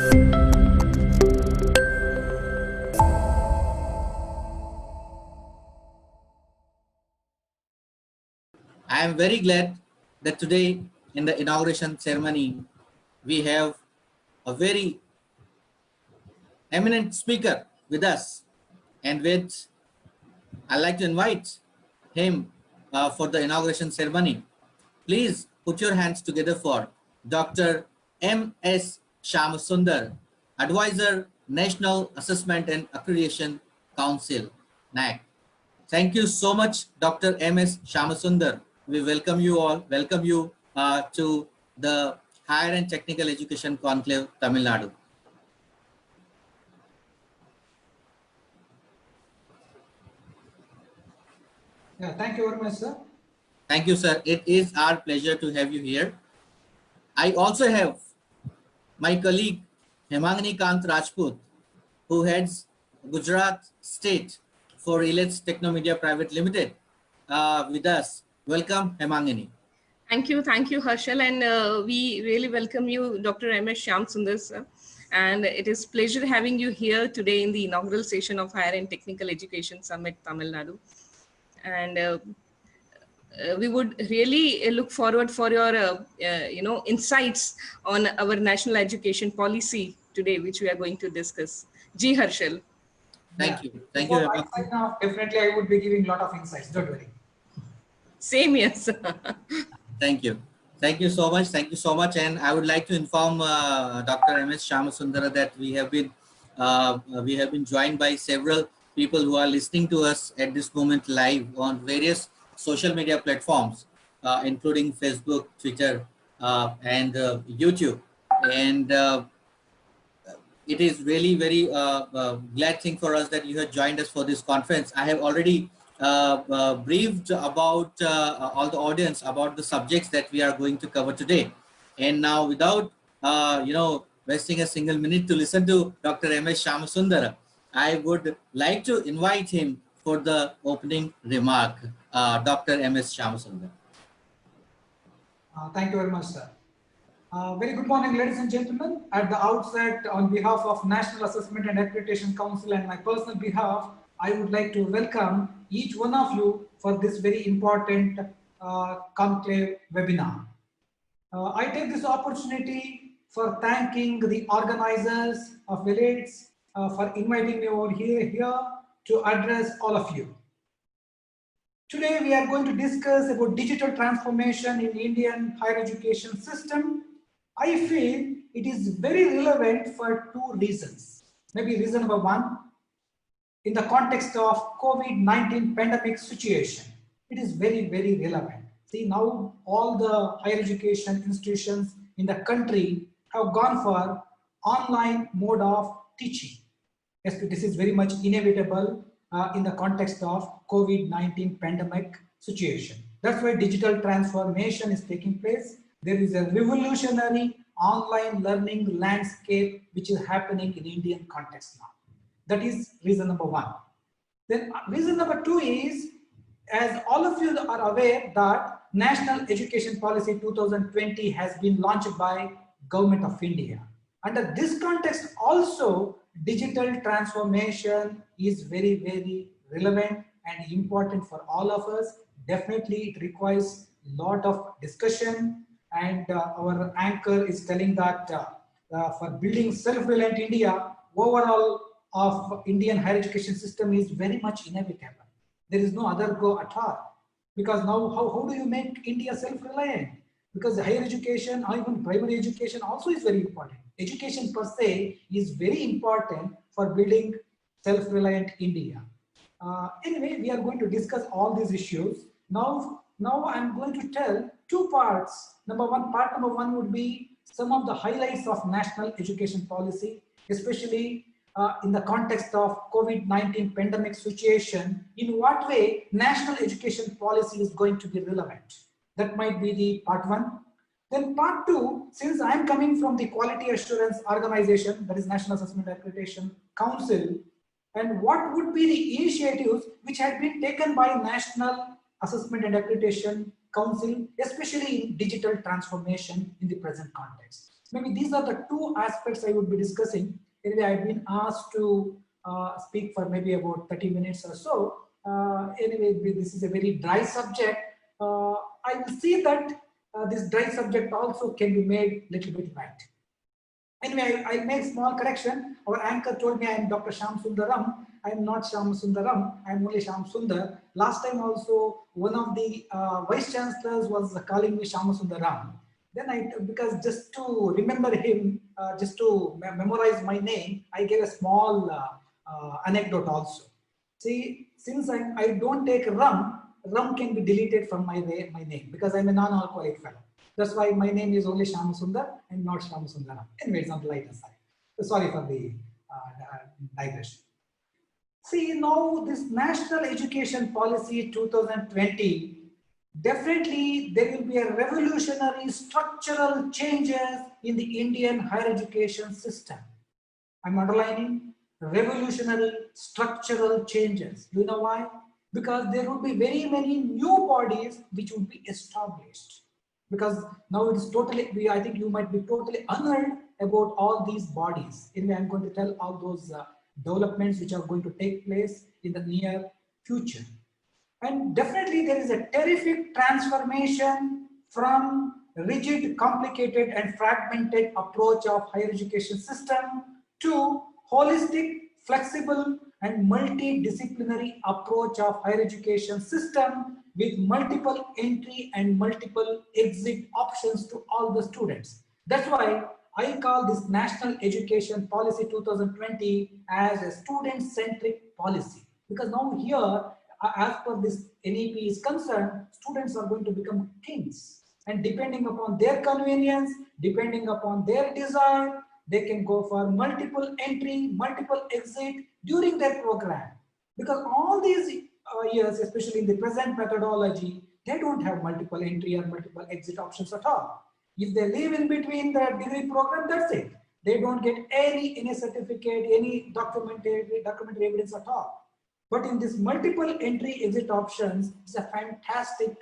I am very glad that today in the inauguration ceremony, we have a very eminent speaker with us, and with I'd like to invite him for the inauguration ceremony. Please put your hands together for Dr. M.S. Shamasundar, Advisor, National Assessment and Accreditation Council, NAC. Thank you so much, Dr. M.S. Shamasundar. We welcome you all, welcome you to the Higher and Technical Education Conclave, Tamil Nadu. Yeah, thank you very much, sir. Thank you, sir. It is our pleasure to have you here. I also have my colleague Hemangini Kant Rajput, who heads Gujarat State for Relets Technomedia Private Limited with us. Welcome, Hemangini. Thank you, Harshal, and we really welcome you, Dr. M.S. Shamasundar, sir. And it is pleasure having you here today in the inaugural session of Higher and Technical Education Summit, Tamil Nadu. And we would really look forward for your, insights on our national education policy today, which we are going to discuss. Ji Harshal. Thank you. Thank you. Definitely, I would be giving a lot of insights. Don't worry. Same, yes. Thank you. Thank you so much. Thank you so much. And I would like to inform Dr. M.S. Shamasundara that we have been joined by several people who are listening to us at this moment live on various social media platforms, including Facebook, Twitter, and YouTube. And it is really very glad thing for us that you have joined us for this conference. I have already briefed about all the audience about the subjects that we are going to cover today. And now, without wasting a single minute to listen to Dr. M.S. Shamasundara, I would like to invite him for the opening remark. Dr. M.S. Shamasundara. Thank you very much, sir. Very good morning, ladies and gentlemen. At the outset, on behalf of National Assessment and Accreditation Council and my personal behalf, I would like to welcome each one of you for this very important conclave webinar. I take this opportunity for thanking the organizers of Relets for inviting me over here to address all of you. Today we are going to discuss about digital transformation in Indian higher education system. I feel it is very relevant for two reasons. Maybe reason number one, in the context of COVID-19 pandemic situation, it is very, very relevant. See, now all the higher education institutions in the country have gone for online mode of teaching. Yes, this is very much inevitable in the context of COVID-19 pandemic situation. That's why digital transformation is taking place. There is a revolutionary online learning landscape which is happening in Indian context now. That is reason number one. Then reason number two is, as all of you are aware, that National Education Policy 2020 has been launched by Government of India. Under this context also, digital transformation is very, very relevant and important for all of us. Definitely it requires a lot of discussion, and our anchor is telling that for building self-reliant India, overall of Indian higher education system is very much inevitable. There is no other go at all, because now how do you make India self-reliant? Because higher education or even primary education also is very important. Education per se is very important for building self-reliant India. Anyway, we are going to discuss all these issues. Now I'm going to tell two parts. Part number one would be some of the highlights of national education policy, especially in the context of COVID-19 pandemic situation. In what way national education policy is going to be relevant? That might be the part one. Then part two, since I'm coming from the quality assurance organization, that is National Assessment Accreditation Council, and what would be the initiatives which have been taken by National Assessment and Accreditation Council, especially in digital transformation in the present context. Maybe these are the two aspects I would be discussing. Anyway, I've been asked to speak for maybe about 30 minutes or so. Anyway, this is a very dry subject. I will see that this dry subject also can be made little bit light. Anyway, I make small correction. Our anchor told me I am Dr. Shyam Sundaram. I am not Shyam Sundaram. I am only Shyam Sundar. Last time also, one of the vice chancellors was calling me Shyam Sundaram. Then because just to remember him, just to memorize my name, I gave a small anecdote also. See, since I don't take rum can be deleted from my name because I'm a non-alcoholic fellow. That's why my name is only Shyam Sundar and not Shyam Sundaram. Anyway, it's on the lighter side. So sorry for the digression. See, now this National Education Policy 2020, definitely there will be a revolutionary structural changes in the Indian higher education system. I'm underlining revolutionary structural changes. Do you know why? Because there would be very many new bodies which would be established. Because now it is totally, I think you might be totally unaware about all these bodies. Anyway, I'm going to tell all those developments which are going to take place in the near future. And definitely there is a terrific transformation from rigid, complicated and fragmented approach of higher education system to holistic, flexible and multidisciplinary approach of higher education system with multiple entry and multiple exit options to all the students. That's why I call this National Education Policy 2020 as a student-centric policy. Because now here, as per this NEP is concerned, students are going to become kings. And depending upon their convenience, depending upon their desire, they can go for multiple entry, multiple exit during their program. Because all these years, especially in the present methodology, they don't have multiple entry or multiple exit options at all. If they live in between the degree program, that's it. They don't get any certificate, any documentary evidence at all. But in this multiple entry exit options, it's a fantastic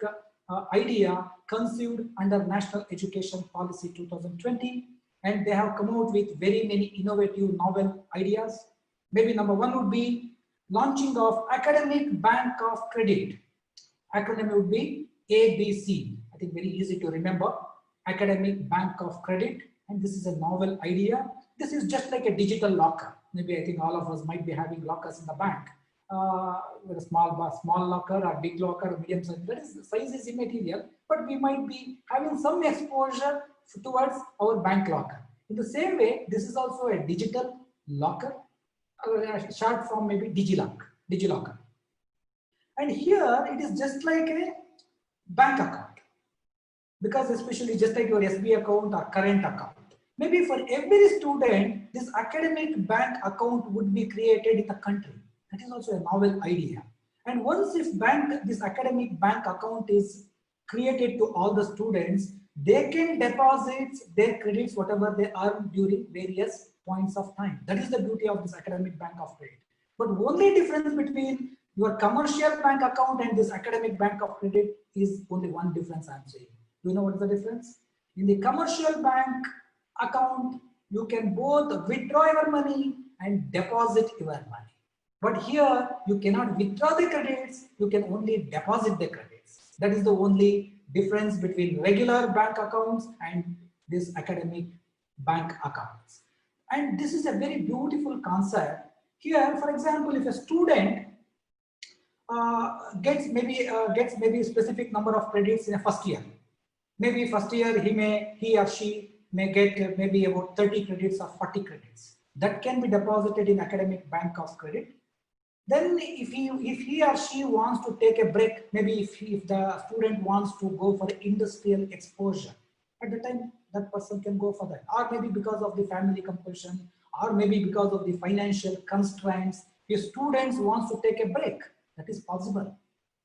idea conceived under National Education Policy 2020. And they have come out with very many innovative, novel ideas. Maybe number one would be launching of Academic Bank of Credit. Acronym would be ABC. I think very easy to remember. Academic Bank of Credit. And this is a novel idea. This is just like a digital locker. Maybe I think all of us might be having lockers in the bank. With a small locker or big locker or medium size. That is, size is immaterial, but we might be having some exposure towards our bank locker. In the same way, this is also a digital locker, short form maybe DigiLocker. And here it is just like a bank account, because especially just like your SB account or current account. Maybe for every student, this academic bank account would be created in the country. That is also a novel idea. And once if this academic bank account is created to all the students, they can deposit their credits, whatever they earn during various points of time. That is the beauty of this academic bank of credit. But only difference between your commercial bank account and this academic bank of credit is only one difference I'm saying. Do you know what is the difference? In the commercial bank account, you can both withdraw your money and deposit your money. But here, you cannot withdraw the credits, you can only deposit the credits. That is the only difference between regular bank accounts and this academic bank accounts. And this is a very beautiful concept. Here, for example, if a student gets maybe a specific number of credits in a first year, maybe first year he or she may get maybe about 30 credits or 40 credits. That can be deposited in academic bank of credit. Then if he or she wants to take a break, maybe if the student wants to go for industrial exposure, at the time that person can go for that. Or maybe because of the family compulsion, or maybe because of the financial constraints, if students wants to take a break, that is possible.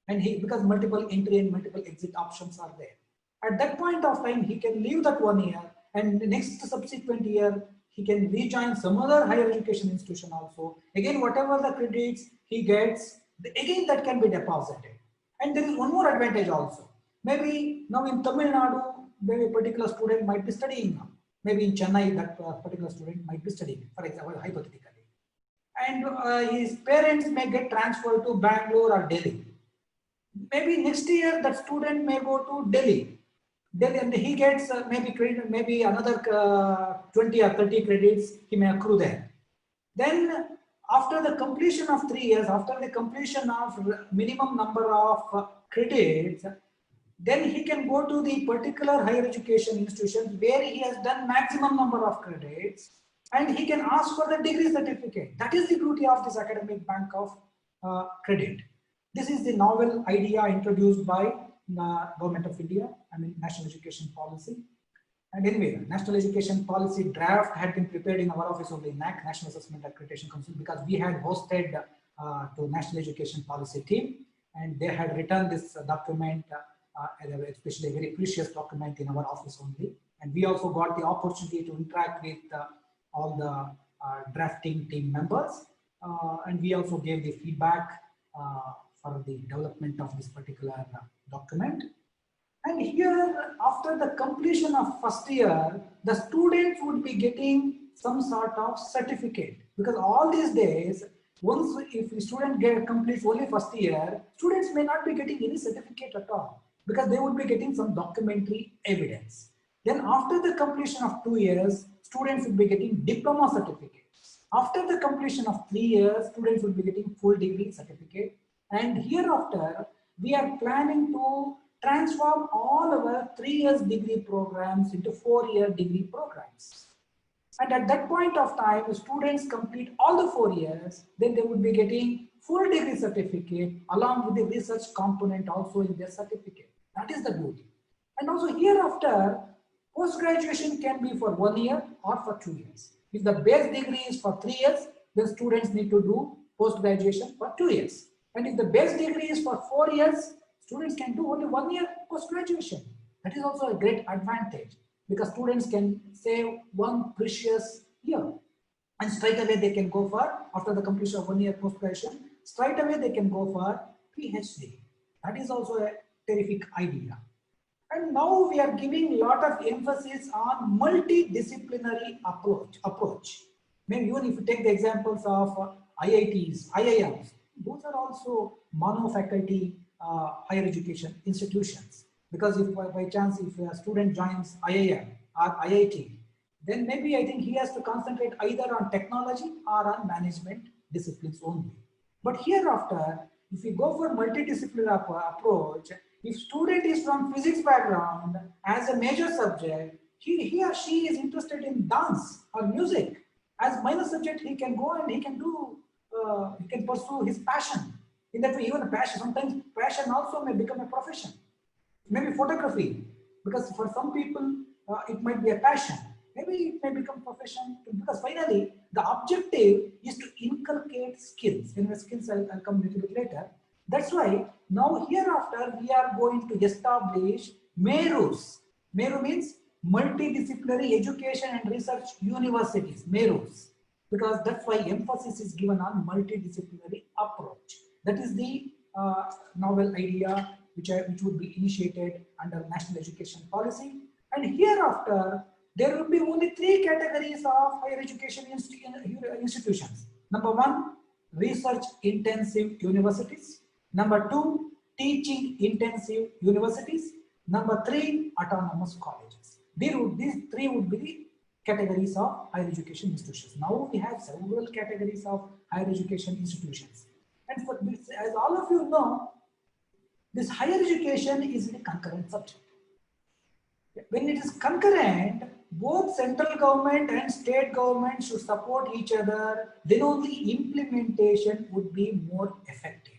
And because multiple entry and multiple exit options are there. At that point of time, he can leave that 1 year, and the next subsequent year, he can rejoin some other higher education institution also. Again, whatever the credits he gets, again that can be deposited. And there is one more advantage also. Maybe now in Tamil Nadu, maybe a particular student might be studying now. Maybe in Chennai, that particular student might be studying, for example, hypothetically. And his parents may get transferred to Bangalore or Delhi. Maybe next year that student may go to Delhi. And he gets maybe credit, maybe another 20 or 30 credits he may accrue there. Then after the completion of 3 years, after the completion of minimum number of credits, then he can go to the particular higher education institution where he has done maximum number of credits, and he can ask for the degree certificate. That is the beauty of this academic bank of credit. This is the novel idea introduced by the Government of India, National Education Policy. And anyway, National Education Policy draft had been prepared in our office of the NAC, National Assessment Accreditation Council, because we had hosted to National Education Policy team, and they had written this document, especially a very precious document, in our office only. And we also got the opportunity to interact with all the drafting team members, and we also gave the feedback for the development of this particular document. And here, after the completion of first year, the students would be getting some sort of certificate, because all these days, once if the student completes only first year, students may not be getting any certificate at all, because they would be getting some documentary evidence. Then after the completion of 2 years, students would be getting diploma certificates. After the completion of 3 years, students would be getting full degree certificate. And hereafter, we are planning to transform all our 3 years degree programs into 4-year degree programs. And at that point of time, the students complete all the 4 years, then they would be getting full degree certificate along with the research component also in their certificate. That is the beauty. And also hereafter, post-graduation can be for 1 year or for 2 years. If the base degree is for 3 years, then students need to do post-graduation for 2 years. And if the base degree is for 4 years, students can do only 1 year post-graduation. That is also a great advantage, because students can save one precious year. And straight away they can go for, after the completion of 1 year post-graduation, straight away they can go for PhD. That is also a terrific idea. And now we are giving a lot of emphasis on multidisciplinary approach. Maybe even if you take the examples of IITs, IIMs, those are also mono-faculty higher education institutions. Because if by chance, if a student joins IIM or IIT, then maybe I think he has to concentrate either on technology or on management disciplines only. But hereafter, if we go for multidisciplinary approach, if student is from physics background as a major subject, he or she is interested in dance or music. As minor subject, he can go and he can do, he can pursue his passion. In that way, even a passion, sometimes passion also may become a profession. Maybe photography, because for some people, it might be a passion. Maybe it may become profession, because finally, the objective is to inculcate skills. In the skills, I'll come a little bit later. That's why now hereafter, we are going to establish MERUs. MERU means multidisciplinary education and research universities, MERUs, because that's why emphasis is given on multidisciplinary approach. That is the novel idea which would be initiated under National Education Policy. And hereafter, there will be only 3 categories of higher education institutions. Number 1, research intensive universities. Number 2, teaching intensive universities. Number 3, autonomous colleges. These 3 would be the categories of higher education institutions. Now we have several categories of higher education institutions. And for this, as all of you know, this higher education is a concurrent subject. When it is concurrent, both central government and state government should support each other, then only implementation would be more effective.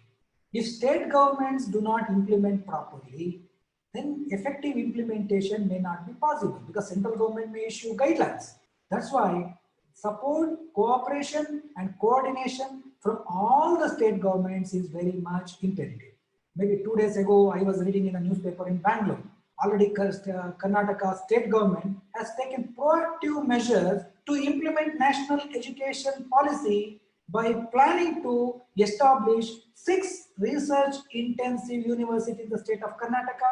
If state governments do not implement properly, then effective implementation may not be possible, because central government may issue guidelines. That's why support, cooperation and coordination from all the state governments is very much imperative. Maybe 2 days ago, I was reading in a newspaper in Bangalore. Already Karnataka state government has taken proactive measures to implement national education policy by planning to establish 6 research intensive universities in the state of Karnataka,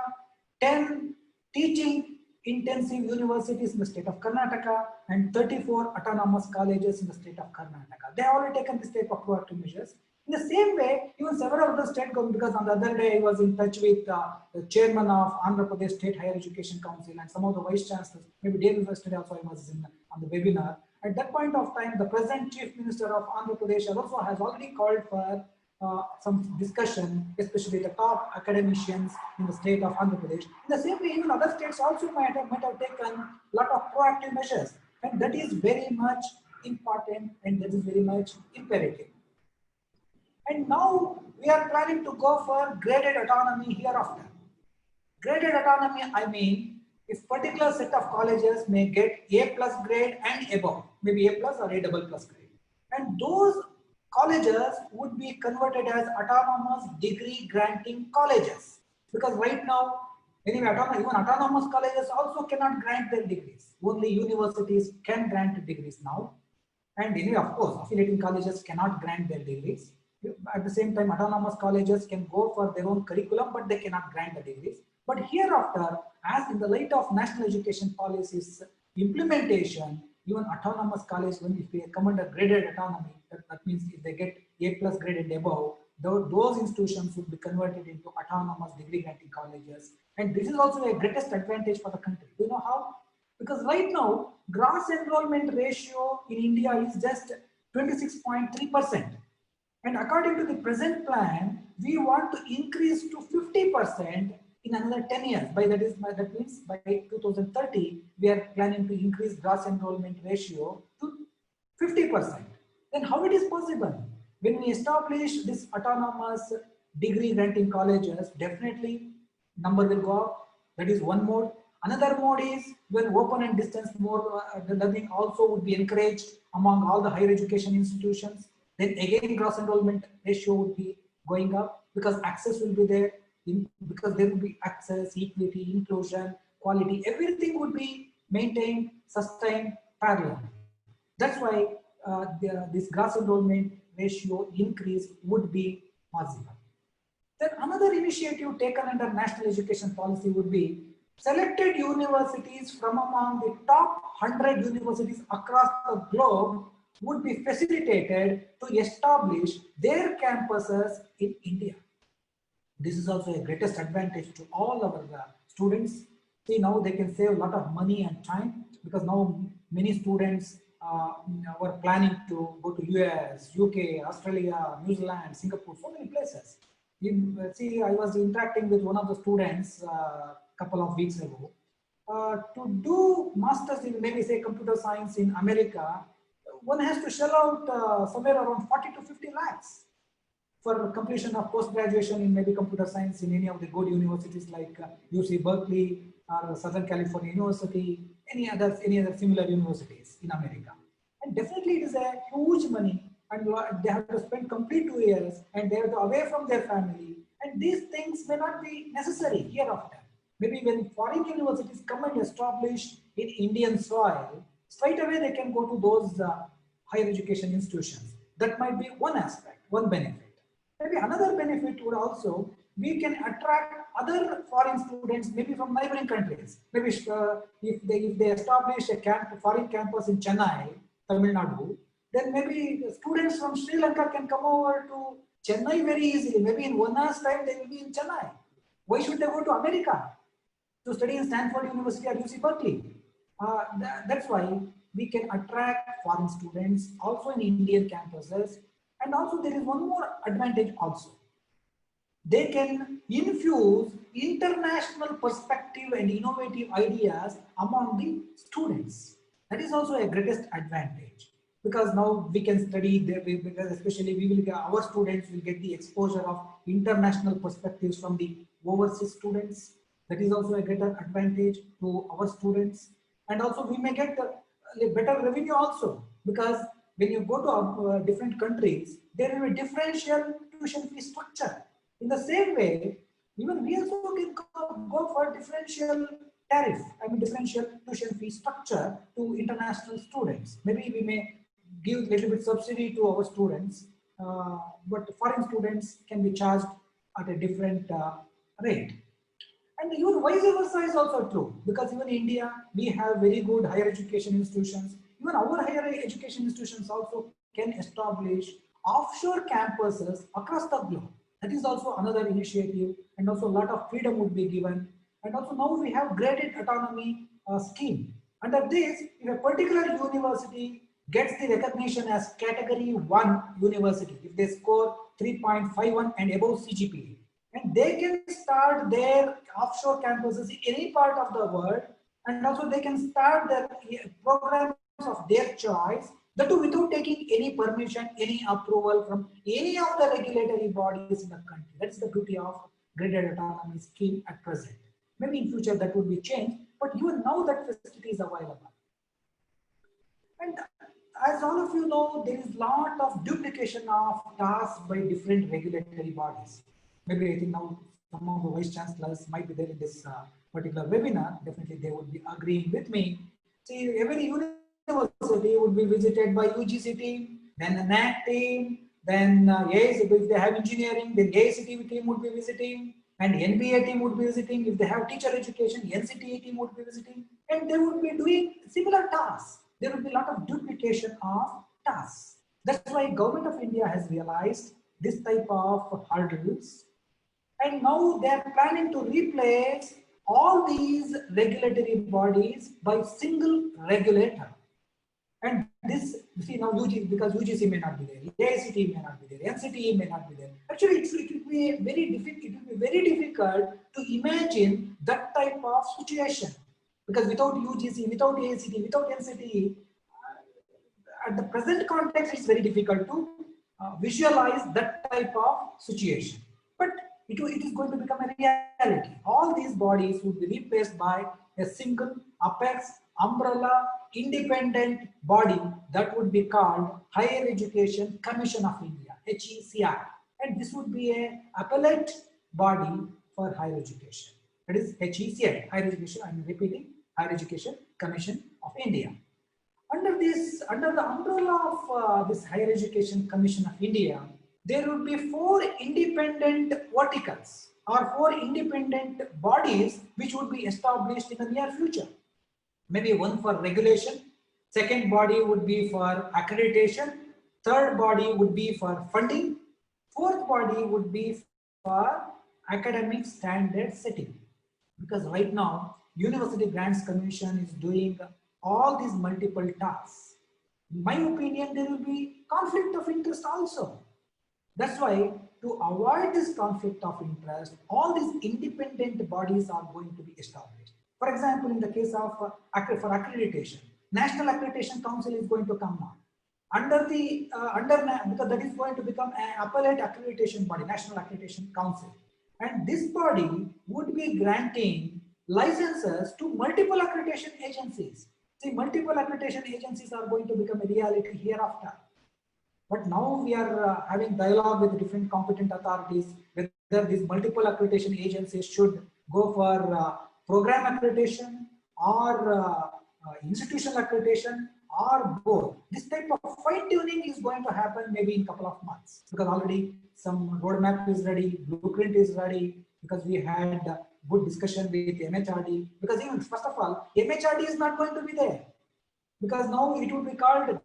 10 teaching intensive universities in the state of Karnataka and 34 autonomous colleges in the state of Karnataka. They have already taken this type of proactive measures. In the same way, even several of the state governments, because on the other day I was in touch with the chairman of Andhra Pradesh State Higher Education Council and some of the vice chancellors, maybe day before yesterday also I was on the webinar. At that point of time, the present chief minister of Andhra Pradesh also has already called for some discussion, especially the top academicians in the state of Andhra Pradesh. In the same way, even other states also might have taken a lot of proactive measures, and that is very much important and that is very much imperative. And now we are planning to go for graded autonomy hereafter. Graded autonomy, I mean, if particular set of colleges may get A+ grade and above, maybe A+ or A++ grade, and those colleges would be converted as autonomous degree granting colleges, because right now anyway even autonomous colleges also cannot grant their degrees. Only universities can grant degrees now, and anyway, of course, affiliating colleges cannot grant their degrees. At the same time, autonomous colleges can go for their own curriculum, but they cannot grant the degrees. But hereafter, as in the light of national education policies implementation, even autonomous colleges, when if they come under graded autonomy, that means if they get A+ grade and above, those institutions would be converted into autonomous degree granting colleges. And this is also a greatest advantage for the country. Do you know how? Because right now, gross enrollment ratio in India is just 26.3%. And according to the present plan, we want to increase to 50% in another 10 years. That means by 2030, we are planning to increase gross enrollment ratio to 50%. Then how it is possible? When we establish this autonomous degree granting colleges, definitely number will go up. That is one mode. Another mode is when open and distance learning also would be encouraged among all the higher education institutions. Then again, gross enrollment ratio would be going up because access will be there. Because there will be access, equity, inclusion, quality, everything would be maintained, sustained, parallel. That's why this gross enrollment ratio increase would be possible. Then another initiative taken under national education policy would be selected universities from among the top 100 universities across the globe would be facilitated to establish their campuses in India. This is also a greatest advantage to all our students. See, now they can save a lot of money and time, because now many students were planning to go to US, UK, Australia, New Zealand, Singapore, so many places. See, I was interacting with one of the students a couple of weeks ago. To do masters in maybe say computer science in America, one has to shell out somewhere around 40 to 50 lakhs for completion of post-graduation in maybe computer science in any of the good universities like UC Berkeley or Southern California University, any other similar universities in America. And definitely it is a huge money, and they have to spend complete 2 years and they are away from their family. And these things may not be necessary hereafter. Maybe when foreign universities come and establish in Indian soil, straight away they can go to those higher education institutions. That might be one aspect, one benefit. Maybe another benefit would also, we can attract other foreign students, maybe from neighboring countries. Maybe if they establish a foreign campus in Chennai, Tamil Nadu, then maybe the students from Sri Lanka can come over to Chennai very easily. Maybe in 1 hour's time, they will be in Chennai. Why should they go to America to study in Stanford University or UC Berkeley? That's why we can attract foreign students also in Indian campuses. And also there is one more advantage also. They can infuse international perspective and innovative ideas among the students. That is also a greatest advantage, because now we can study there, because especially our students will get the exposure of international perspectives from the overseas students. That is also a greater advantage to our students. And also we may get a better revenue also, because when you go to different countries, there will be differential tuition fee structure. In the same way, even we also can go for differential tariff, differential tuition fee structure to international students. Maybe we may give a little bit subsidy to our students, but foreign students can be charged at a different rate. And even vice versa is also true, because even in India, we have very good higher education institutions. Even our higher education institutions also can establish offshore campuses across the globe. That is also another initiative, and also a lot of freedom would be given. And also now we have graded autonomy scheme. Under this, if a particular university gets the recognition as category 1 university, if they score 3.51 and above CGPA, and they can start their offshore campuses in any part of the world, and also they can start their programs of their choice, that too without taking any permission, any approval from any of the regulatory bodies in the country. That's the beauty of graded autonomy scheme at present. Maybe in future that would be changed, but even now that facility is available. And as all of you know, there is lot of duplication of tasks by different regulatory bodies. Maybe I think now some of the vice chancellors might be there in this particular webinar. Definitely they would be agreeing with me. See, every university would be visited by UGC team, then a NAC team, then AIC, if they have engineering, then AICTE team would be visiting, and NBA team would be visiting. If they have teacher education, NCTE team would be visiting, and they would be doing similar tasks. There will be a lot of duplication of tasks. That's why Government of India has realized this type of hurdles, and now they are planning to replace all these regulatory bodies by single regulator. And this, you see now UGC, because UGC may not be there, AICTE may not be there, NCTE may not be there. Actually, it will be very difficult to imagine that type of situation, because without UGC, without AICTE, without NCTE, at the present context, it's very difficult to visualize that type of situation. But it is going to become a reality. All these bodies would be replaced by a single apex umbrella independent body that would be called Higher Education Commission of India, HECI. And this would be a appellate body for higher education. That is HECI, Higher Education, I'm repeating, Higher Education Commission of India. Under the umbrella of this Higher Education Commission of India, there would be 4 independent verticals or 4 independent bodies which would be established in the near future. Maybe one for regulation, second body would be for accreditation, third body would be for funding, fourth body would be for academic standard setting. Because right now, University Grants Commission is doing all these multiple tasks. In my opinion, there will be conflict of interest also. That's why, to avoid this conflict of interest, all these independent bodies are going to be established. For example, in the case of for accreditation, National Accreditation Council is going to come now. Because that is going to become an appellate accreditation body, National Accreditation Council. And this body would be granting licenses to multiple accreditation agencies. See, multiple accreditation agencies are going to become a reality hereafter. But now we are having dialogue with different competent authorities whether these multiple accreditation agencies should go for program accreditation or institutional accreditation or both. This type of fine tuning is going to happen maybe in a couple of months, because already some roadmap is ready, blueprint is ready, because we had good discussion with MHRD, because even first of all, MHRD is not going to be there, because now it would be called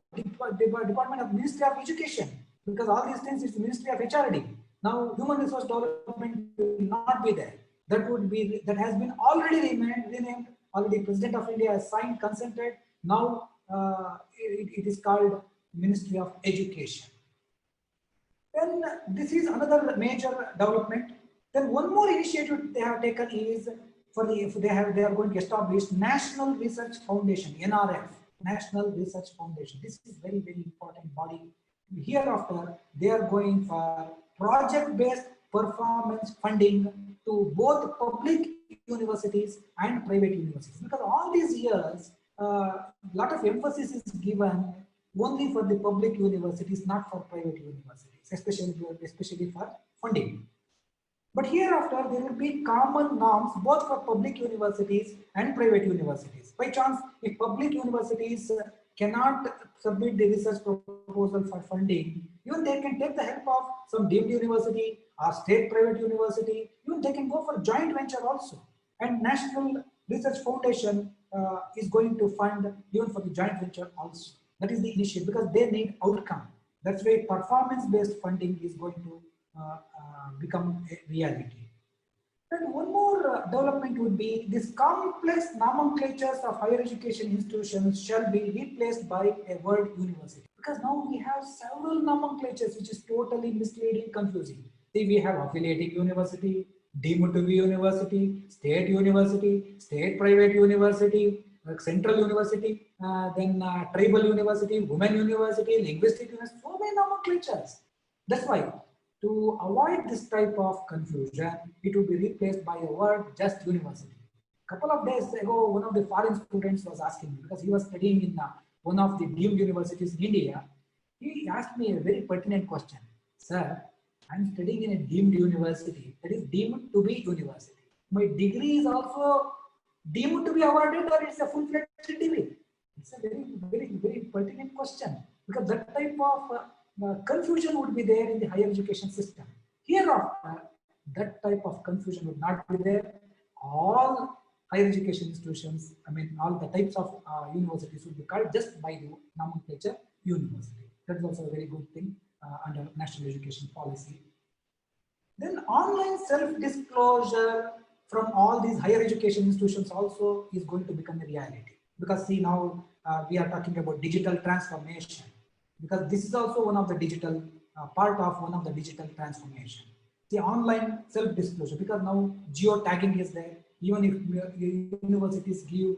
Department of Ministry of Education, because all these things is the Ministry of HRD. Now Human Resource Development will not be there. That has been already renamed. Already President of India has signed, consented. Now it is called Ministry of Education. Then this is another major development. Then one more initiative they have taken is they are going to establish National Research Foundation, NRF, National Research Foundation. This is very, very important body. Hereafter, they are going for project-based performance funding to both public universities and private universities, because all these years a lot of emphasis is given only for the public universities, not for private universities, especially for funding. But hereafter, there will be common norms both for public universities and private universities. By chance, if public universities cannot submit the research proposal for funding, even they can take the help of some deemed university or state private university. Even they can go for joint venture also. And National Research Foundation is going to fund even for the joint venture also. That is the initiative, because they need outcome. That's why performance-based funding is going to become a reality. And one more development would be this complex nomenclatures of higher education institutions shall be replaced by a word university. Because now we have several nomenclatures which is totally misleading, confusing. See, we have affiliating university, deemed to be university, state private university, central university, then tribal university, women university, linguistic university, so many nomenclatures. That's why, to avoid this type of confusion, it will be replaced by a word just university. Couple of days ago, one of the foreign students was asking me, because he was studying in one of the deemed universities in India. He asked me a very pertinent question. Sir, I'm studying in a deemed university, that is deemed to be university. My degree is also deemed to be awarded, or it's a full-fledged degree? It's a very pertinent question, because that type of confusion would be there in the higher education system. Hereafter, that type of confusion would not be there. All higher education institutions, I mean, all the types of universities would be called just by the nomenclature university. That is also a very good thing under national education policy. Then online self-disclosure from all these higher education institutions also is going to become a reality. Because see, now we are talking about digital transformation, because this is also one of the digital part of one of the digital transformation. The online self-disclosure, because now geo-tagging is there. Even if universities give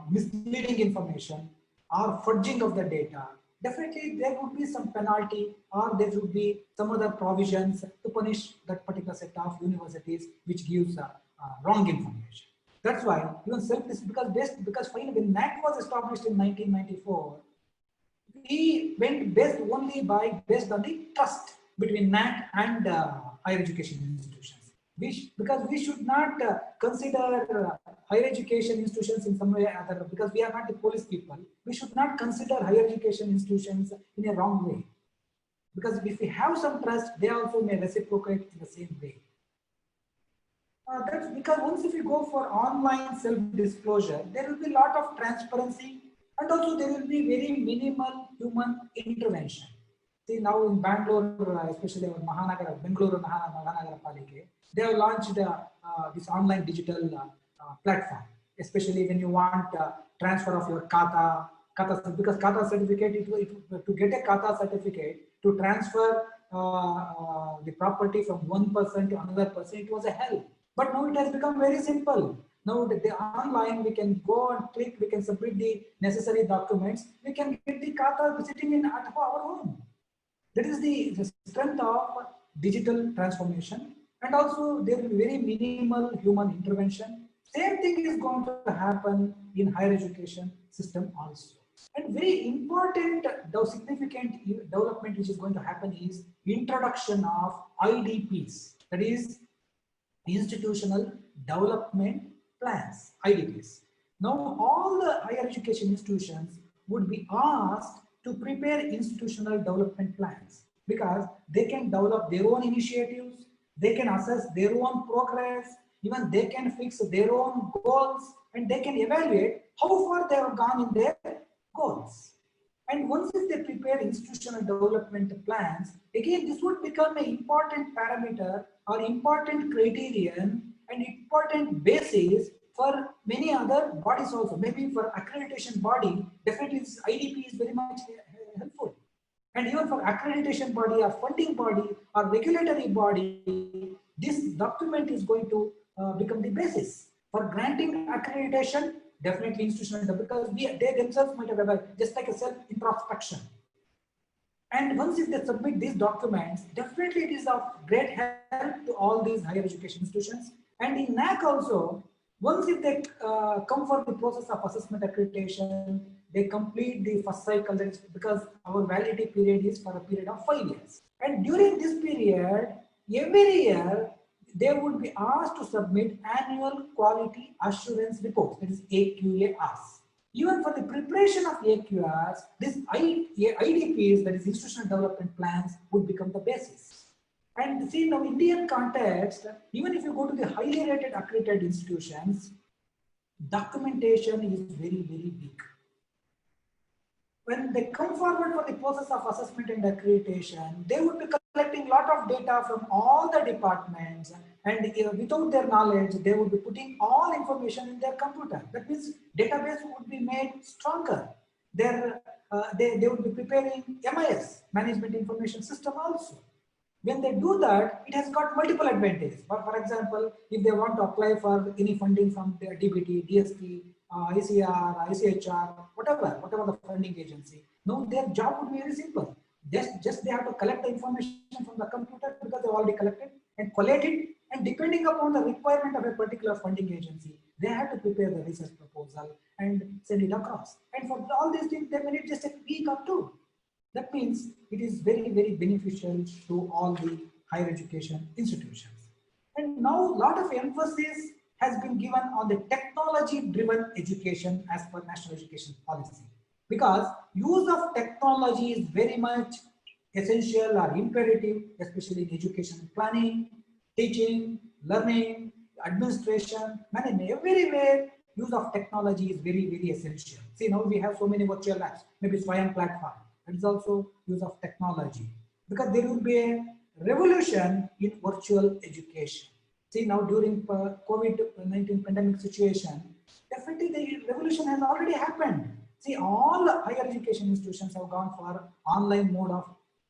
misleading information or fudging of the data, definitely there would be some penalty, or there would be some other provisions to punish that particular set of universities which gives wrong information. That's why even because finally when NAC was established in 1994, we went based on the trust between NAC and higher education institutions. Because we should not consider higher education institutions in some way or other, because we are not the police people. We should not consider higher education institutions in a wrong way. Because if we have some trust, they also may reciprocate in the same way. That's because once if you go for online self-disclosure, there will be a lot of transparency, and also there will be very minimal human intervention. See, now in Bangalore, especially in Bengaluru Mahanagara Palike, they have launched this online digital platform, especially when you want transfer of your kata, because kata certificate, to get a kata certificate, to transfer the property from one person to another person, it was a hell. But now it has become very simple. Now the online, we can go and click, we can submit the necessary documents, we can get the kata sitting in at our home. That is the strength of digital transformation, and also there will be very minimal human intervention. Same thing is going to happen in higher education system also. And very important, though significant development which is going to happen is introduction of IDPs, that is institutional development plans, IDPs. Now all the higher education institutions would be asked to prepare institutional development plans, because they can develop their own initiatives, they can assess their own progress, even they can fix their own goals, and they can evaluate how far they have gone in their goals. And once they prepare institutional development plans, again this would become an important parameter or important criterion and important basis for many other bodies also. Maybe for accreditation body, definitely this IDP is very much helpful. And even for accreditation body or funding body or regulatory body, this document is going to become the basis. For granting accreditation, definitely institutional, because they themselves might have just like a self-introspection. And once if they submit these documents, definitely it is of great help to all these higher education institutions. And in NAC also, once if they come for the process of assessment accreditation, they complete the first cycle, because our validity period is for a period of 5 years. And during this period, every year, they would be asked to submit annual quality assurance reports, that is AQARs. Even for the preparation of AQARs, this IDPs, that is institutional development plans, would become the basis. And see, in the Indian context, even if you go to the highly rated accredited institutions, documentation is very, very weak. When they come forward for the process of assessment and accreditation, they would be collecting a lot of data from all the departments, and without their knowledge, they would be putting all information in their computer. That means database would be made stronger. They would be preparing MIS, Management Information System also. When they do that, it has got multiple advantages. But for example, if they want to apply for any funding from the DBT, DSP, ICR, ICHR, whatever the funding agency, now their job would be very simple. Just they have to collect the information from the computer because they already collected and collate it. And depending upon the requirement of a particular funding agency, they have to prepare the research proposal and send it across. And for all these things, they may need just a week or two. That means it is very, very beneficial to all the higher education institutions. And now a lot of emphasis has been given on the technology-driven education as per National Education Policy. Because use of technology is very much essential or imperative, especially in education planning, teaching, learning, administration, management, everywhere use of technology is very, very essential. See, now we have so many virtual labs, maybe Swayam platform. That is also use of technology, because there will be a revolution in virtual education. See, now during COVID-19 pandemic situation, definitely the revolution has already happened. See, all higher education institutions have gone for online mode of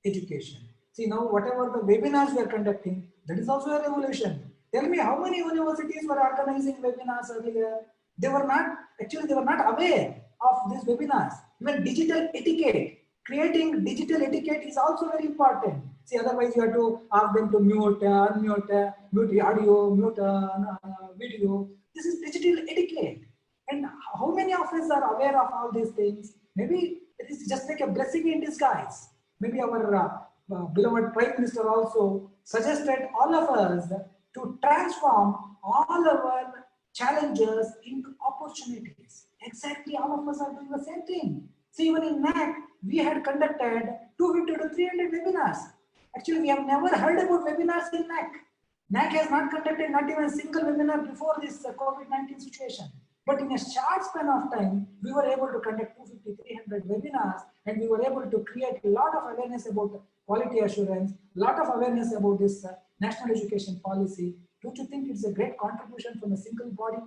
education. See, now whatever the webinars we are conducting, that is also a revolution. Tell me how many universities were organizing webinars earlier? They were not aware of these webinars. Even digital etiquette, creating digital etiquette is also very important. See, otherwise you have to ask them to mute, unmute, mute the audio, mute video. This is digital etiquette. And how many of us are aware of all these things? Maybe it is just like a blessing in disguise. Maybe our beloved Prime Minister also suggested all of us to transform all our challenges into opportunities. Exactly, all of us are doing the same thing. See, even in NAC, we had conducted 250 to 300 webinars. Actually, we have never heard about webinars in NAC. NAC has not conducted not even a single webinar before this COVID-19 situation. But in a short span of time, we were able to conduct 250, 300 webinars, and we were able to create a lot of awareness about quality assurance, a lot of awareness about this national education policy. Don't you think it's a great contribution from a single body?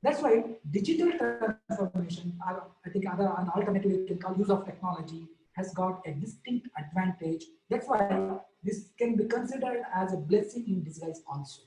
That's why digital transformation, I think an alternative you can call use of technology, has got a distinct advantage. That's why this can be considered as a blessing in disguise also.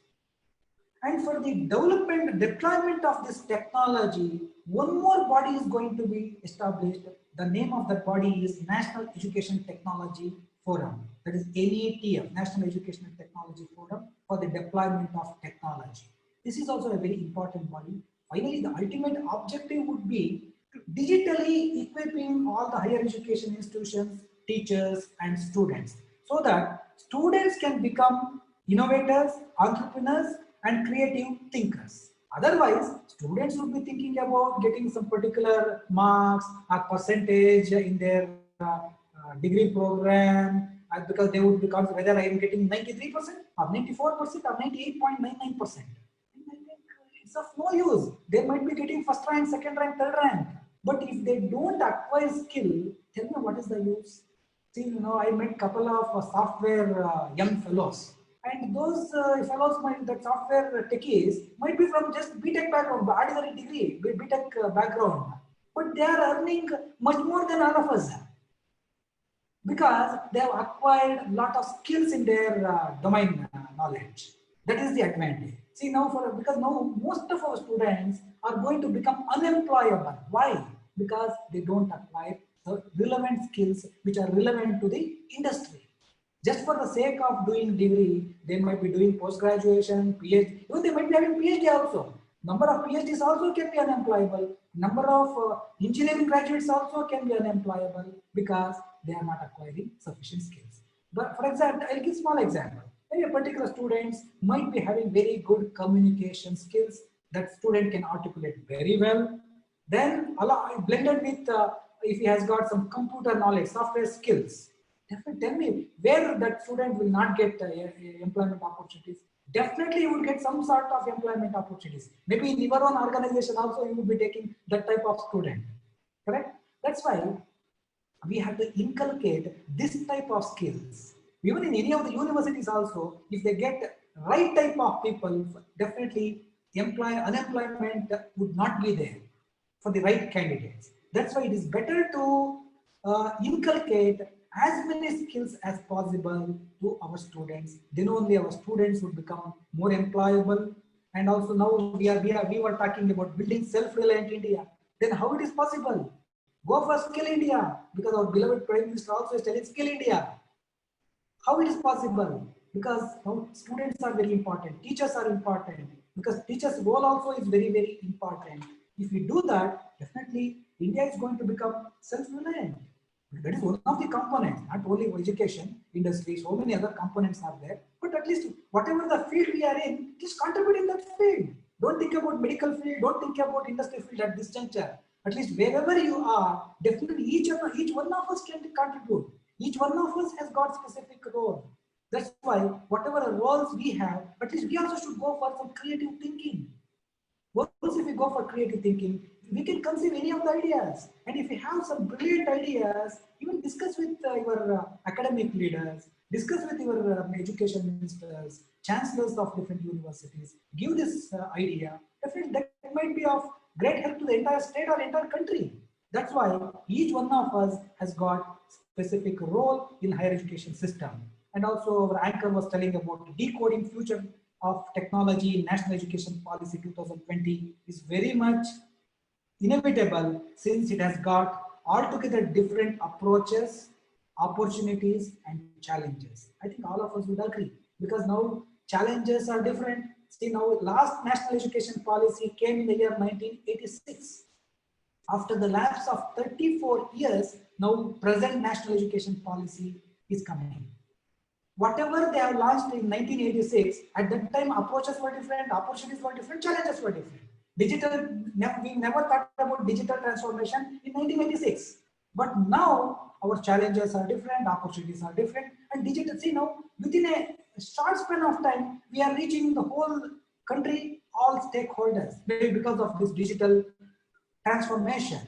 And for the development, deployment of this technology, one more body is going to be established. The name of that body is National Education Technology Forum. That is NETF, National Education Technology Forum, for the deployment of technology. This is also a very important body. Finally, the ultimate objective would be to digitally equipping all the higher education institutions, teachers, and students, so that students can become innovators, entrepreneurs, and creative thinkers. Otherwise, students would be thinking about getting some particular marks or percentage in their degree program, because they would be concerned whether I am getting 93% or 94% or 98.99%. It's of no use. They might be getting first rank, second rank, third rank. But if they don't acquire skill, tell me what is the use? See, you know, I met a couple of software young fellows. And those fellows, that software techies, might be from just BTech background, ordinary degree, BTech background. But they are earning much more than all of us, because they have acquired a lot of skills in their domain knowledge. That is the advantage. See, now because now most of our students are going to become unemployable. Why? Because they don't acquire the relevant skills which are relevant to the industry. Just for the sake of doing degree, they might be doing post-graduation, PhD. Even they might be having PhD also. Number of PhDs also can be unemployable. Number of engineering graduates also can be unemployable, because they are not acquiring sufficient skills. But for example, I'll give a small example. Maybe a particular student might be having very good communication skills. That student can articulate very well. Then blended with if he has got some computer knowledge, software skills, Definitely, tell me where that student will not get employment opportunities. Definitely, you would get some sort of employment opportunities. Maybe in your own organization also, you would be taking that type of student. Correct? That's why we have to inculcate this type of skills. Even in any of the universities also, if they get right type of people, definitely unemployment would not be there for the right candidates. That's why it is better to inculcate as many skills as possible to our students. Then only our students would become more employable. And also now we were talking about building self-reliant India. Then how it is possible? Go for Skill India, because our beloved Prime Minister also is telling Skill India. How it is possible? Because now students are very important, teachers are important, because teachers' role also is very, very important. If we do that, definitely India is going to become self-reliant. That is one of the components, not only education, industry, so many other components are there. But at least whatever the field we are in, just contribute in that field. Don't think about medical field, don't think about industry field at this juncture. At least wherever you are, definitely each one of us can contribute. Each one of us has got specific role. That's why whatever roles we have, at least we also should go for some creative thinking. Once if we go for creative thinking, we can conceive any of the ideas. And if you have some brilliant ideas, even discuss with your academic leaders, discuss with your education ministers, chancellors of different universities, give this idea. Definitely that might be of great help to the entire state or entire country. That's why each one of us has got specific role in higher education system. And also our anchor was telling about decoding future of technology in National Education Policy 2020 is very much inevitable, since it has got altogether different approaches, opportunities and challenges. I think all of us would agree, because now challenges are different. See, now last National Education Policy came in the year 1986. After the lapse of 34 years, now present National Education Policy is coming. Whatever they have launched in 1986, at that time approaches were different, opportunities were different, challenges were different. Digital, we never thought about digital transformation in 1986. But now our challenges are different, opportunities are different, and digital, see now, within a short span of time, we are reaching the whole country, all stakeholders, maybe because of this digital transformation.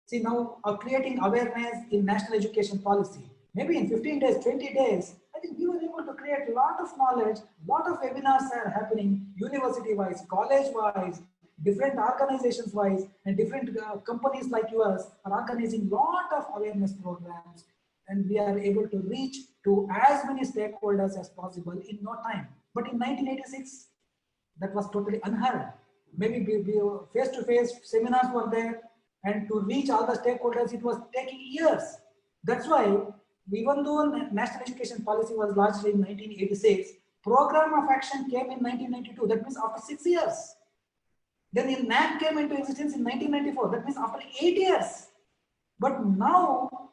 See now, creating awareness in National Education Policy. Maybe in 15 days, 20 days, I think we were able to create a lot of knowledge, a lot of webinars are happening university-wise, college-wise, different organizations-wise, and different companies like yours are organizing a lot of awareness programs, and we are able to reach to as many stakeholders as possible in no time. But in 1986, that was totally unheard. Maybe face-to-face seminars were there, and to reach all the stakeholders, it was taking years. That's why, even though National Education Policy was launched in 1986, Program of Action came in 1992. That means after 6 years. Then the NAC came into existence in 1994. That means after 8 years. But now,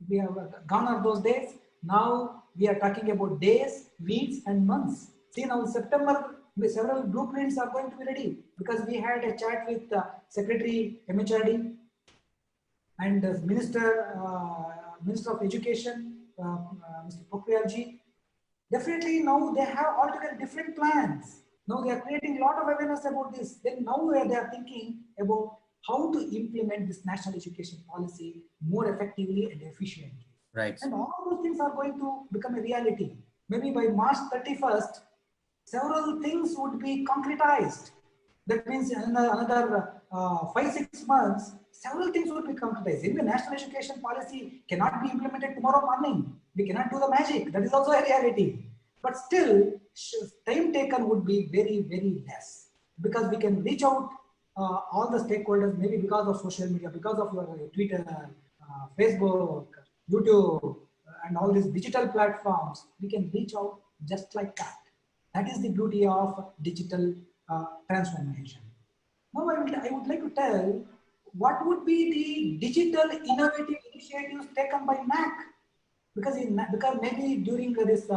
we have gone are those days. Now we are talking about days, weeks, and months. See, now in September, several blueprints are going to be ready, because we had a chat with Secretary MHRD and Minister of Education, Mr. Pokhriyal. Definitely now they have altogether different plans. Now they are creating a lot of awareness about this. Then now they are thinking about how to implement this National Education Policy more effectively and efficiently. Right. And all those things are going to become a reality. Maybe by March 31st, several things would be concretized. That means in another 5-6 months, several things would be concretized. Even National Education Policy cannot be implemented tomorrow morning. We cannot do the magic. That is also a reality. But still, time taken would be very, very less, because we can reach out all the stakeholders, maybe because of social media, because of your Twitter, Facebook, YouTube, and all these digital platforms. We can reach out just like that. That is the beauty of digital transformation. Now I would like to tell what would be the digital innovative initiatives taken by NAC, because maybe during this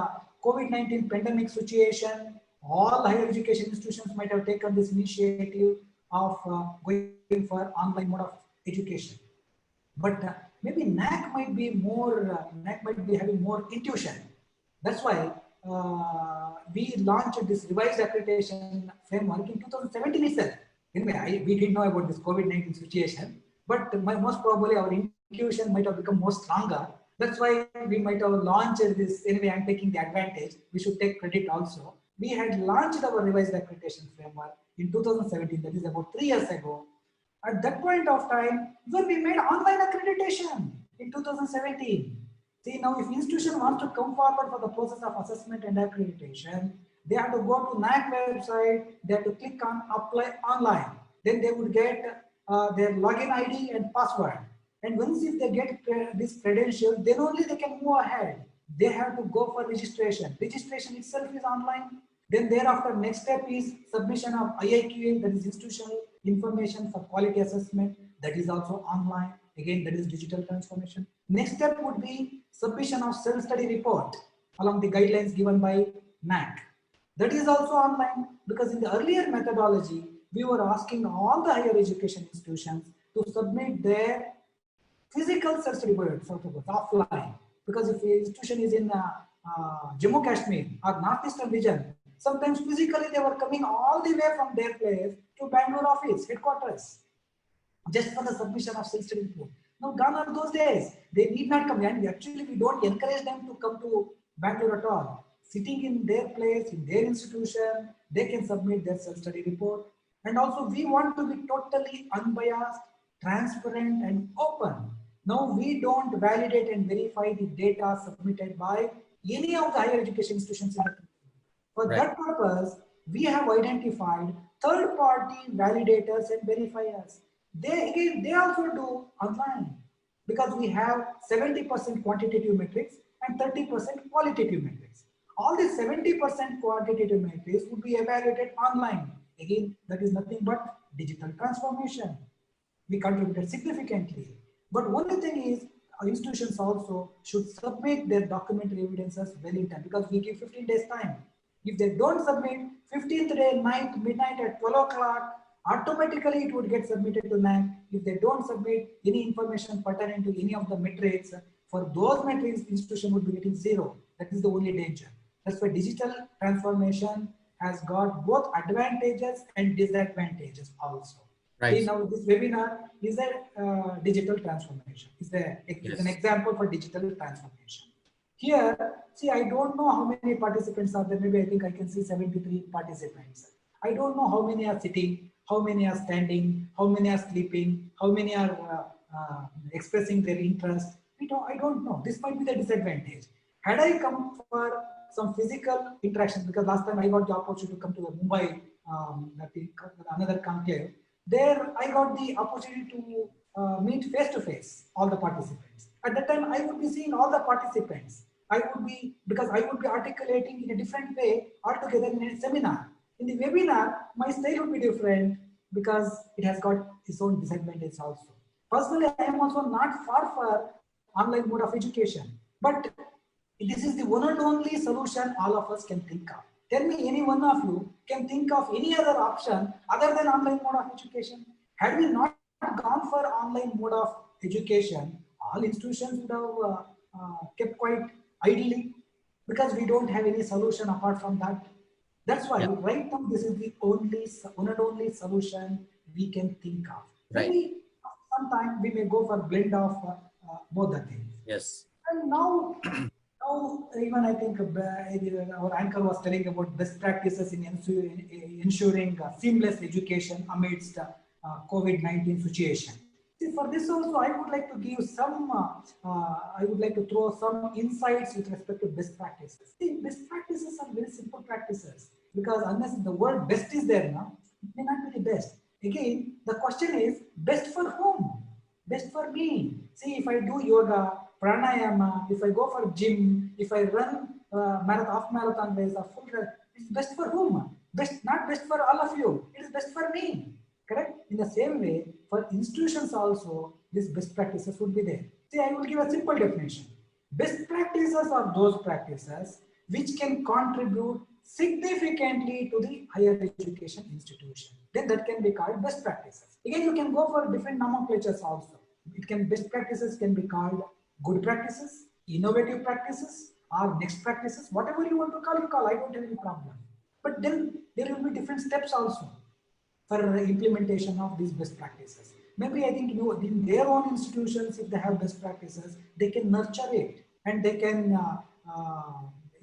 COVID-19 pandemic situation, all higher education institutions might have taken this initiative of going for online mode of education. But maybe NAC might be more, NAC might be having more intuition. That's why we launched this revised accreditation framework in 2017 itself. Anyway, we didn't know about this COVID-19 situation, but most probably our intuition might have become more stronger. That's why we might have launched this. Anyway, I'm taking the advantage. We should take credit also. We had launched our revised accreditation framework in 2017, that is about 3 years ago. At that point of time, when we made online accreditation in 2017. See, now if institution wants to come forward for the process of assessment and accreditation, they have to go to NAC website, they have to click on apply online. Then they would get their login ID and password. And once if they get this credential, then only they can move ahead. They have to go for registration. Registration itself is online. Then thereafter, next step is submission of IIQA, that is institutional information for quality assessment. That is also online. Again, that is digital transformation. Next step would be submission of self-study report along the guidelines given by NAC. That is also online, because in the earlier methodology, we were asking all the higher education institutions to submit their physical self-study reports offline. Because if the institution is in Jammu Kashmir or Northeastern region, sometimes physically they were coming all the way from their place to Bangalore office, headquarters, just for the submission of self-study report. Now gone are those days. They need not come, and actually we don't encourage them to come to Bangalore at all. Sitting in their place, in their institution, they can submit their self-study report. And also we want to be totally unbiased, transparent and open. Now we don't validate and verify the data submitted by any of the higher education institutions in the country. For that purpose, we have identified third-party validators and verifiers. They also do online, because we have 70% quantitative metrics and 30% qualitative metrics. All the 70% quantitative metrics would be evaluated online. Again, that is nothing but digital transformation. We contributed significantly. But only thing is, our institutions also should submit their documentary evidences well in time, because we give 15 days time. If they don't submit, 15th day night, midnight at 12 o'clock, automatically it would get submitted to NAC. If they don't submit any information pertaining to any of the metrics, for those metrics, institution would be getting 0. That is the only danger. That's why digital transformation has got both advantages and disadvantages also. Right. See, now this webinar is a digital transformation. It's an example for digital transformation. Here, see, I don't know how many participants are there. Maybe I think I can see 73 participants. I don't know how many are sitting, how many are standing, how many are sleeping, how many are expressing their interest. I don't know. This might be the disadvantage. Had I come for some physical interaction, because last time I got the opportunity to come to the Mumbai, another conclave, there I got the opportunity to meet face-to-face all the participants. At that time, I would be seeing all the participants. Because I would be articulating in a different way altogether in a seminar. In the webinar, my style would be different, because it has got its own disadvantages also. Personally, I am also not far for online mode of education, but this is the one and only solution all of us can think of. Tell me, any one of you can think of any other option other than online mode of education? Had we not gone for online mode of education, all institutions would have kept quite idly, because we don't have any solution apart from that. That's why right now this is the one and only solution we can think of. Right. Maybe sometime we may go for blend of both the things. Yes. And now even I think our anchor was telling about best practices in ensuring seamless education amidst COVID-19 situation. See, for this also, I would like to give some, I would like to throw some insights with respect to best practices. See, best practices are very simple practices, because unless the word best is there now, it may not be the best. Again, the question is, best for whom? Best for me. See, if I do yoga, pranayama, if I go for gym, if I run half marathon race or full race, it's best for whom? Not best for all of you. It is best for me. Correct? In the same way, for institutions also, these best practices would be there. See, I will give a simple definition. Best practices are those practices which can contribute significantly to the higher education institution. Then that can be called best practices. Again, you can go for different nomenclatures also. best practices can be called good practices, innovative practices, or next practices, whatever you want to call, you call. I don't have any problem. But then there will be different steps also for implementation of these best practices. Maybe I think in their own institutions, if they have best practices, they can nurture it and they can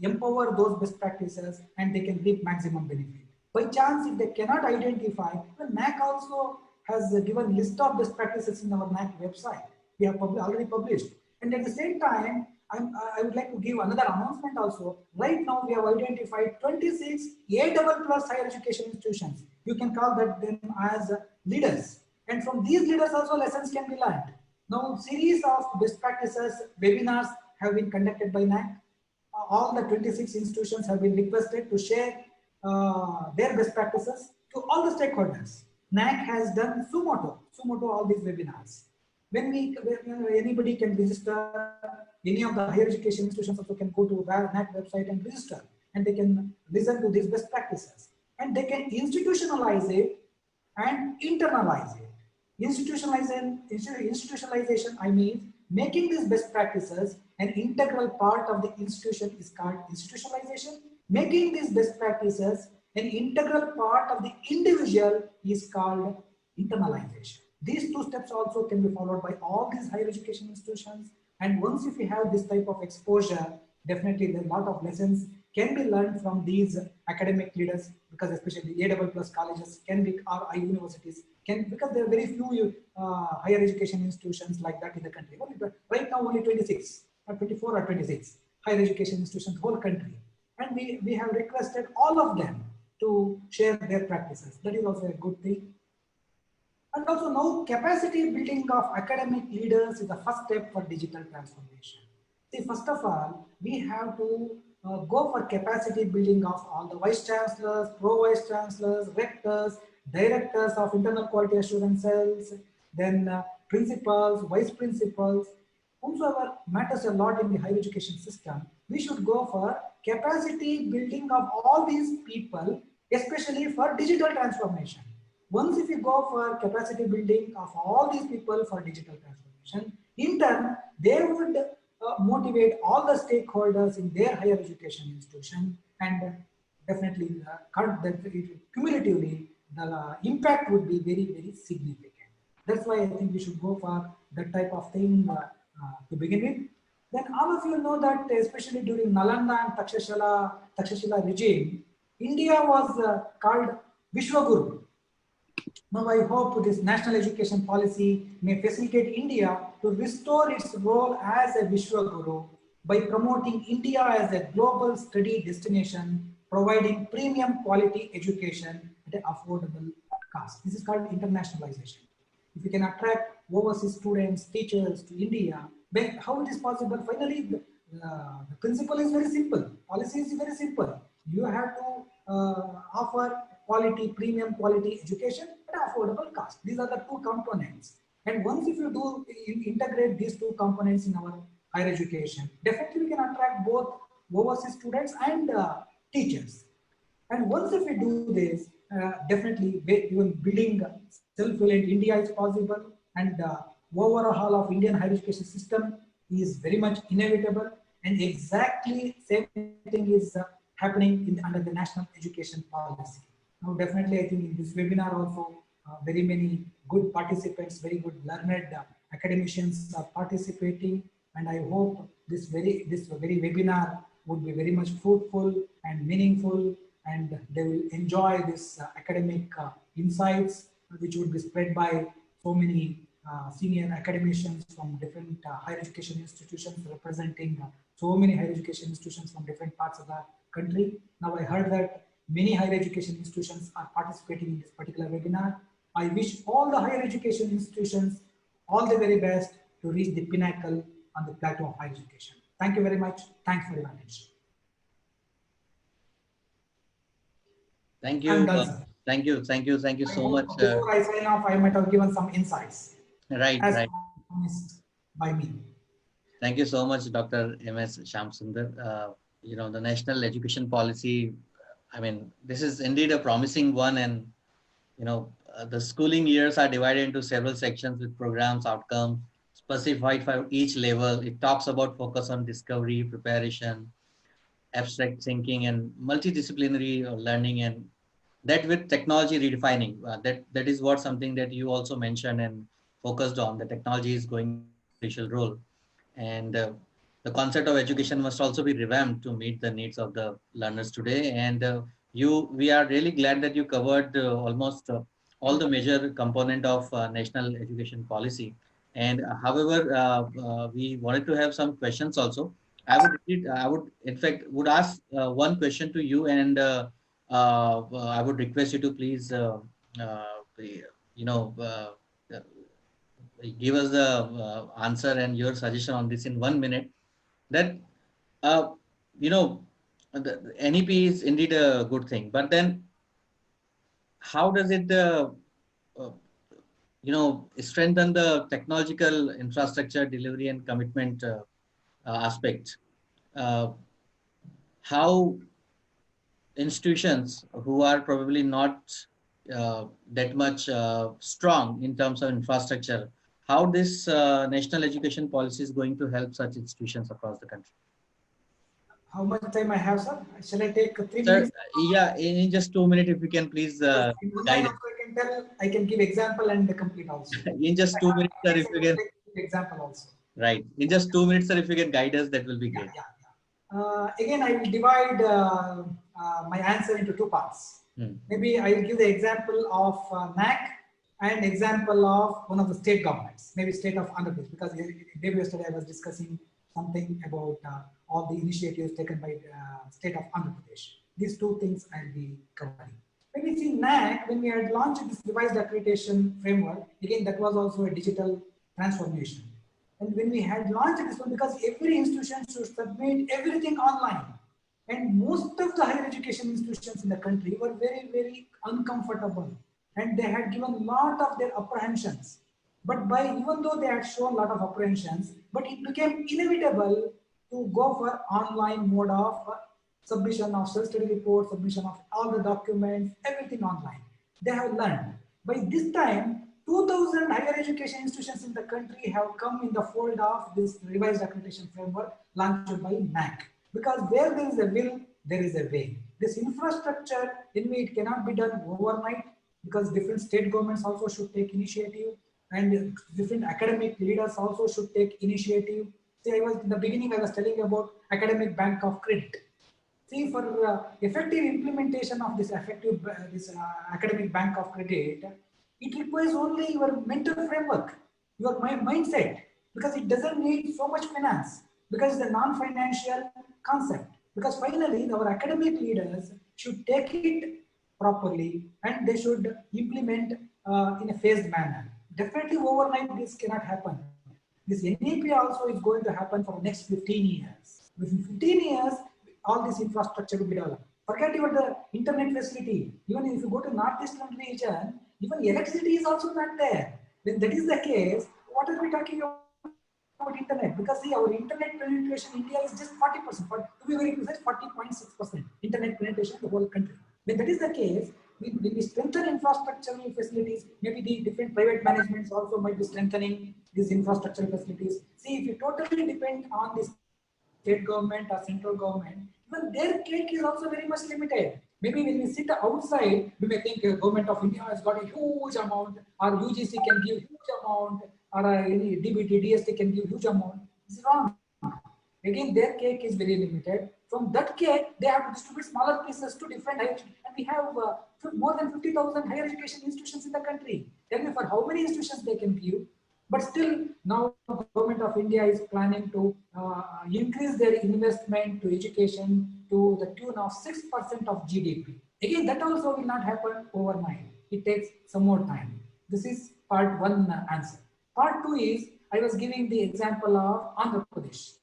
empower those best practices and they can reap maximum benefit. By chance, if they cannot identify, the NAC also has given list of best practices in our NAC website. We have already published. And at the same time, I would like to give another announcement also. Right now, we have identified 26 A++ higher education institutions. You can call them as leaders. And from these leaders also lessons can be learned. Now, series of best practices webinars have been conducted by NAC. All the 26 institutions have been requested to share their best practices to all the stakeholders. NAC has done Sumoto all these webinars. When anybody can register, any of the higher education institutions also can go to the NAC website and register, and they can listen to these best practices, and they can institutionalize it and internalize it. Institutionalization, I mean, making these best practices an integral part of the institution is called institutionalization. Making these best practices an integral part of the individual is called internalization. These two steps also can be followed by all these higher education institutions. And once if we have this type of exposure, definitely a lot of lessons can be learned from these academic leaders, because especially A++ colleges can be, or universities can, because there are very few higher education institutions like that in the country. Right now only 26 or 24 or 26 higher education institutions whole country. And we have requested all of them to share their practices. That is also a good thing. And also now capacity building of academic leaders is the first step for digital transformation. See, first of all, we have to go for capacity building of all the vice chancellors, pro-vice chancellors, rectors, directors of internal quality assurance cells, then principals, vice principals, whomsoever matters a lot in the higher education system. We should go for capacity building of all these people, especially for digital transformation. Once if you go for capacity building of all these people for digital transformation, in turn, they would motivate all the stakeholders in their higher education institution, and definitely cumulatively the impact would be very, very significant. That's why I think we should go for that type of thing to begin with. Then all of you know that especially during Nalanda and Takshashila regime, India was called Vishwaguru. Now I hope this national education policy may facilitate India to restore its role as a Vishwaguru by promoting India as a global study destination, providing premium quality education at an affordable cost. This is called internationalization. If we can attract overseas students, teachers to India, then how it is possible? Finally, the principle is very simple. Policy is very simple. You have to offer quality, premium quality education at affordable cost. These are the two components. And once if you do integrate these two components in our higher education, definitely we can attract both overseas students and teachers. And once if we do this, definitely even building self-reliant India is possible, and overhaul of Indian higher education system is very much inevitable, and exactly same thing is happening under the national education policy. Now definitely I think in this webinar also very many good participants, very good learned academicians are participating, and I hope this very webinar would be very much fruitful and meaningful, and they will enjoy this academic insights which would be spread by so many senior academicians from different higher education institutions, representing so many higher education institutions from different parts of the country. Now I heard that many higher education institutions are participating in this particular webinar. I wish all the higher education institutions all the very best to reach the pinnacle on the plateau of higher education. Thank you very much. Thanks for your attention. Thank you. Thank you so much. Before I sign off, I might have given some insights. Right. Promised by me. Thank you so much, Dr. M.S. Shyamsundar. You know, the national education policy, I mean, this is indeed a promising one, and you know, the schooling years are divided into several sections with programs, outcomes, specified for each level. It talks about focus on discovery, preparation, abstract thinking, and multidisciplinary learning, and that with technology redefining. That is what something that you also mentioned and focused on. The technology is going to play a crucial role, and the concept of education must also be revamped to meet the needs of the learners today. And we are really glad that you covered almost all the major component of national education policy. And however, we wanted to have some questions also. I would, in fact, would ask one question to you, and I would request you to please, you know, give us the answer and your suggestion on this in 1 minute. That uh, you know, the NEP is indeed a good thing, but then how does it, uh, strengthen the technological infrastructure delivery and commitment aspect? Uh, how institutions who are probably not that much strong in terms of infrastructure, how this national education policy is going to help such institutions across the country? How much time I have, sir? Shall I take 3 Sir, minutes? yeah, in just 2 minutes, if you can please In one line guide also I can tell, I can give example and complete also. us. In just I 2 minutes, sir, have if you I can, would like to give example also. right. In just 2 minutes, sir, if you can guide us, that will be great. Again, I will divide my answer into two parts. Maybe I will give the example of NAC and example of one of the state governments, maybe state of Andhra Pradesh, because day yesterday I was discussing something about all the initiatives taken by state of Andhra Pradesh. These two things I will be covering. When we see NAC, when we had launched this revised accreditation framework, again that was also a digital transformation. And when we had launched this one, because every institution should submit everything online, and most of the higher education institutions in the country were very, very uncomfortable, and they had given a lot of their apprehensions. But even though they had shown a lot of apprehensions, but it became inevitable to go for online mode of submission of self-study reports, submission of all the documents, everything online. They have learned. By this time, 2,000 higher education institutions in the country have come in the fold of this revised accreditation framework launched by NAC. Because where there is a will, there is a way. This infrastructure, anyway, it cannot be done overnight, because different state governments also should take initiative, and different academic leaders also should take initiative. See, in the beginning, I was telling about academic bank of credit. See, for effective implementation of this academic bank of credit, it requires only your mental framework, your mindset, because it doesn't need so much finance, because it's a non-financial concept. Because finally, our academic leaders should take it properly, and they should implement in a phased manner. Definitely overnight, this cannot happen. This NEP also is going to happen for the next 15 years. Within 15 years, all this infrastructure will be developed. Forget even the internet facility. Even if you go to northeastern region, even electricity is also not there. When that is the case, what are we talking about internet? Because see, our internet penetration in India is just 40%. To be very precise, 40.6% internet penetration in the whole country. When that is the case, when we strengthen infrastructural facilities, maybe the different private managements also might be strengthening these infrastructural facilities. See, if you totally depend on this state government or central government, even their cake is also very much limited. Maybe when we sit outside, we may think government of India has got a huge amount, or UGC can give huge amount, or any DBT, DST can give huge amount. It's wrong. Again, their cake is very limited. From that cake, they have to distribute smaller pieces to different higher education. And we have more than 50,000 higher education institutions in the country. Tell me for how many institutions they can give. But still, now the government of India is planning to increase their investment to education to the tune of 6% of GDP. Again, that also will not happen overnight. It takes some more time. This is part one answer. Part two is, I was giving the example of Andhra Pradesh.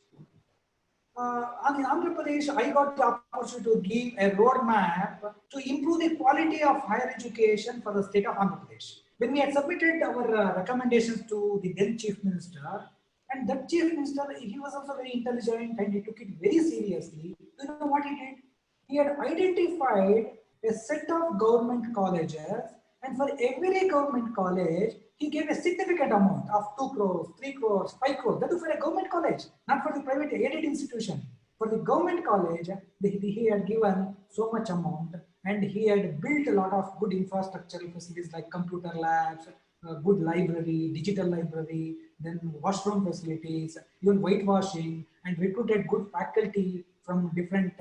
In Andhra Pradesh, I got the opportunity to give a roadmap to improve the quality of higher education for the state of Andhra Pradesh. When we had submitted our recommendations to the then Chief Minister, and that Chief Minister, he was also very intelligent and he took it very seriously. You know what he did? He had identified a set of government colleges, and for every government college, he gave a significant amount of 2 crores, 3 crores, 5 crores. That is for a government college, not for the private aided institution. For the government college, he had given so much amount, and he had built a lot of good infrastructural facilities like computer labs, good library, digital library, then washroom facilities, even whitewashing, and recruited good faculty from different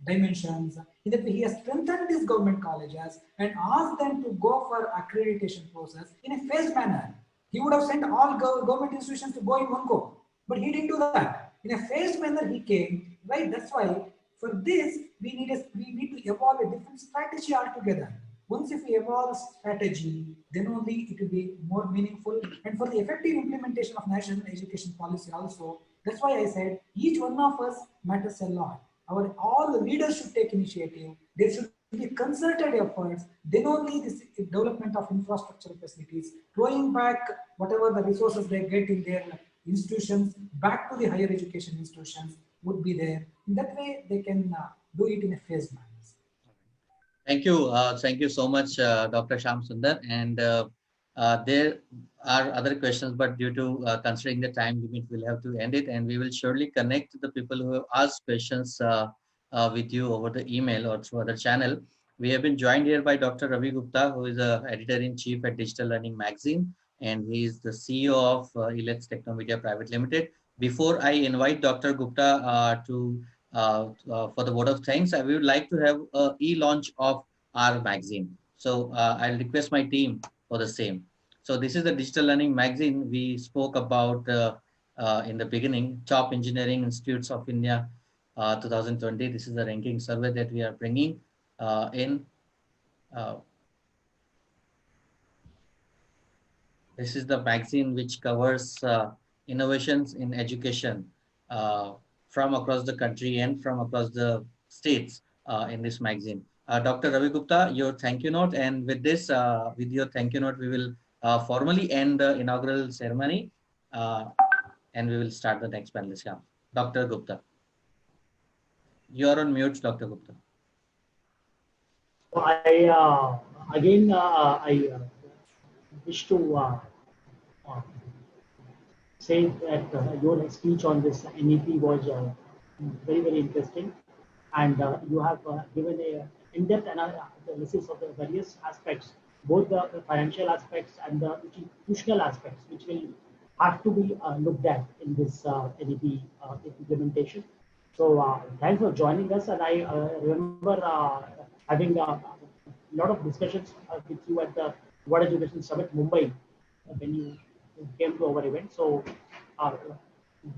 dimensions. In that way, he has strengthened these government colleges and asked them to go for accreditation process in a phased manner. He would have sent all government institutions to go in one go, but he didn't do that. In a phased manner, he came, right? That's why for this, we need to evolve a different strategy altogether. Once if we evolve strategy, then only it will be more meaningful. And for the effective implementation of national education policy also, that's why I said each one of us matters a lot. All the leaders should take initiative. There should be concerted efforts. Then only this development of infrastructure facilities, flowing back whatever the resources they get in their institutions back to the higher education institutions would be there. In that way, they can do it in a phased manner. Thank you so much, Dr. Shyam Sundar. And there are other questions, but due to considering the time limit, we'll have to end it. And we will surely connect the people who have asked questions with you over the email or through other channel. We have been joined here by Dr. Ravi Gupta, who is the editor-in-chief at Digital Learning Magazine, and he is the CEO of Elex Technomedia Private Limited. Before I invite Dr. Gupta for the word of thanks, I would like to have a e-launch of our magazine. So I'll request my team for the same. So this is the Digital Learning Magazine. We spoke about in the beginning, Top Engineering Institutes of India 2020. This is the ranking survey that we are bringing in. This is the magazine which covers innovations in education from across the country and from across the states in this magazine. Dr. Ravi Gupta, your thank you note. And with this, with your thank you note, we will formally end the inaugural ceremony and we will start the next panelist. Yeah. Dr. Gupta. You are on mute, Dr. Gupta. I wish to say that your speech on this NEP was very, very interesting, and you have given a in-depth analysis of the various aspects, both the financial aspects and the institutional aspects, which will have to be looked at in this NEP implementation. So thanks for joining us, and I remember having a lot of discussions with you at the World Education Summit Mumbai when you came to our event. So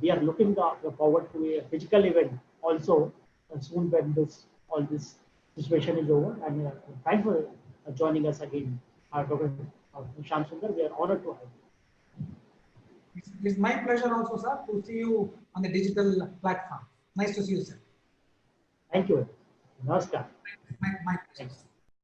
we are looking forward to a physical event also soon when all this situation is over. And thanks for joining us again, Dr. Shyam Sundar. We are honored to have you. It's my pleasure also, sir, to see you on the digital platform. Nice to see you, sir. Thank you. Namaskar. My pleasure.